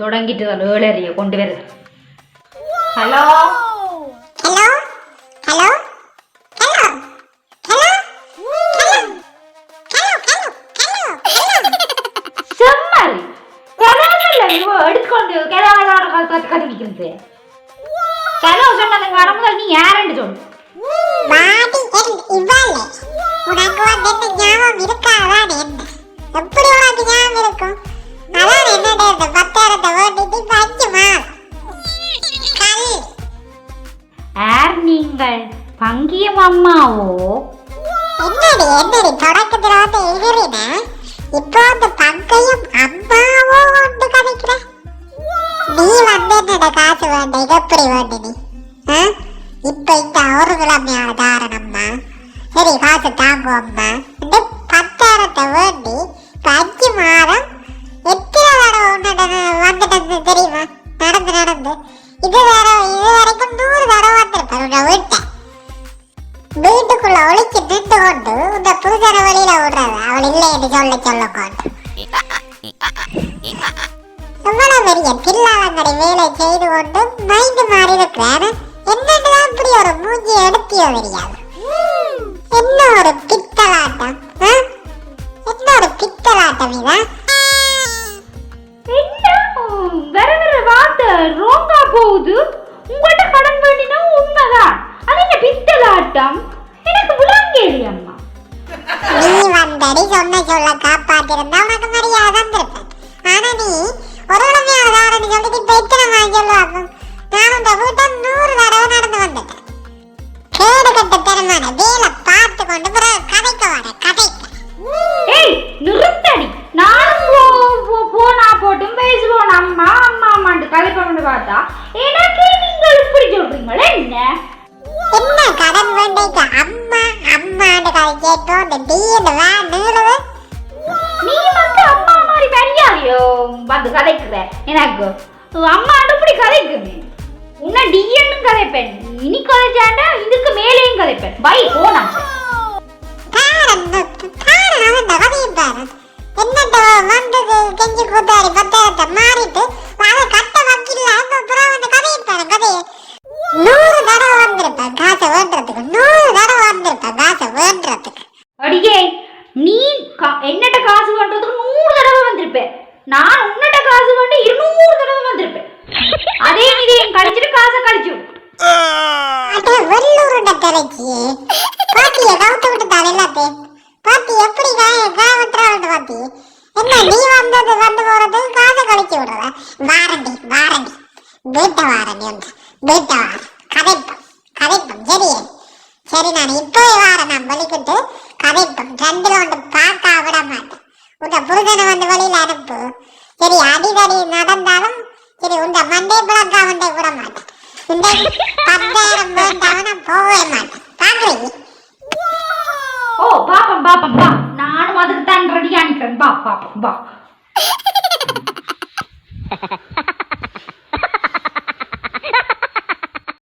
தொடங்கிட்டு ஏழறிய கொண்டு வருது. Hello hello hello hello hello செம்மறி கலாமல்ல இவ எடுத்துக்கொண்டு கலாமலோட கதிக்கிறது. கலோ சொன்னதுங்க வரமுதல் நீ யாருன்னு சொல்லு. வாடி இவளே உனக்கு வந்து ஞாபகம் இருக்காதான் என்ன? எப்படி உனக்கு ஞாபகம் இருக்கும்? அதான் என்னோட பத்தாரத்தை ஓட்டிட்டு பச்சுமா கல் யார் நீங்கள்? பங்கியம் அம்மாவோ? என்னடி தொடக்கத்துல வந்து எதிரினா இப்போ அந்த பங்கையும் அம்மாவோ வந்து கதைக்கிற. நீ வந்து என்னோட காசு வேண்ட இது எப்படி வேண்டு நீ? இப்ப இந்த ஒரு கிழமையான தாரணம்மா சரி காசு தாங்கும் அம்மா இந்த 10,000 வேண்டி 5 மாதம் எத்தனை தடவை வந்துட்டு தெரியுமா? நடந்து இது வரைக்கும் 100 தடவை வந்திருப்பேன் உன்னை வீட்டை வீட்டுக்குள்ள ஒழிச்சு நின்று கொண்டு இந்த பூஜனை வழியில விடுறது அவள் இல்லை என்று சொல்ல கொண்டு எவ்வளவு பெரிய தில்லாலங்கடி வேலை செய்து கொண்டு மைண்டு மாறி இருக்கிறாரு. என்னதான் இப்படி ஒரு மூஞ்சி எடுத்தியோ தெரியாது. என்ன ஒரு பித்தலாட்டம், என்ன ஒரு பித்தலாட்டம் இதான். வர வார்த்தை ரோங்கா போகுது. உங்கள்கிட்ட கடன் வேண்டினா உண்மைதான். அது என்ன பித்தலாட்டம்? எனக்கு விளங்கேலி அம்மா. நீ வந்தடி சொல்ல காப்பாத்திருந்தா உனக்கு மரியாதை வந்திருப்பேன். ஆனா நீ ஒரு உடமையாதாரன்னு சொல்லிட்டு இப்ப எத்தனை சொல்லுவாங்க. நான் இந்த வீட்டை 100 தடவை நடந்து வந்துட்டேன். கேடு கட்ட தரமான வேலை பார்த்து கொண்டு பிறகு கதைக்க வாட கதைக்க. ஏய் நிறுத்தடி. நானும் போனா போட்டும் பேசுவோம் அம்மா அம்மா அம்மாண்டு கலைப்பவன்னு பார்த்தா எனக்கு நீங்கள் இப்படி சொல்றீங்களே என்ன? என்ன கடன் வேண்டைக்கு அம்மா அம்மாண்டு கதை கேட்டோம். இந்த டீன்னு வா நீளுவு. நீ வந்து அம்மா மாதிரி மரியாதையோ வந்து கதைக்குற. எனக்கு அம்மாண்டு இப்படி கதைக்குமே. உன்ன டிஎன்னு கதைப்பேன். இனி கதைச்சாண்டா இதுக்கு மேலேயும் கதைப்பேன். பை போனா என்னட்ட வந்தது கெஞ்சி கூத்தாடி 10,000 மாறிட்டு அதை கட்ட வக்கில்ல அப்புறம் வந்து கதையிருப்பேன். கதையை 100 தடவை வந்திருப்பேன் காசை வேண்டுறதுக்கு. 100 தடவை வந்திருப்பேன் காசை வேண்டுறதுக்கு. அடியே நீ என்னட்ட காசு வேண்டதுக்கு 100 தடவை வந்திருப்பேன். நான் உன்னட்ட காசு வேண்ட 200 தடவை வந்திருப்பேன். அதே மீதியும் கழிச்சிட்டு காசை கழிச்சு அதே வெள்ளூருண்ட தலைச்சி பாத்திய கவுத்து விட்டுட்டாள் எல்லாத்தையும். பாத்தி எப்படி காவத்துறாள் பாத்தி. என்ன நீ வந்தது வந்து போறது காசை கழிச்சு விடுற. வாரண்டி வீட்டை வாரண்டி ஒன்று வீட்டை வார கதைப்பம் சரியே சரி. நான் இப்போ வாரேன். நான் வலிக்கிட்டு கதைப்பம் 2ல ஒன்று பார்க்க விட மாட்டேன். உங்க புருஷனை வந்து வழியில் அனுப்பு. சரி அடிக்கடி நடந்தாலும் சரி உங்க மண்டே பிளக்கா வண்டே விட மாட்டேன். இந்த 10,000 வேண்டாம் நான் போகவே மாட்டேன். பாக்குறீங்க? ஓ பாப்பம் பா. நானும் அதுக்கு தான் ரெடி ஆனிக்கிறேன். பா பாப்பம் பா.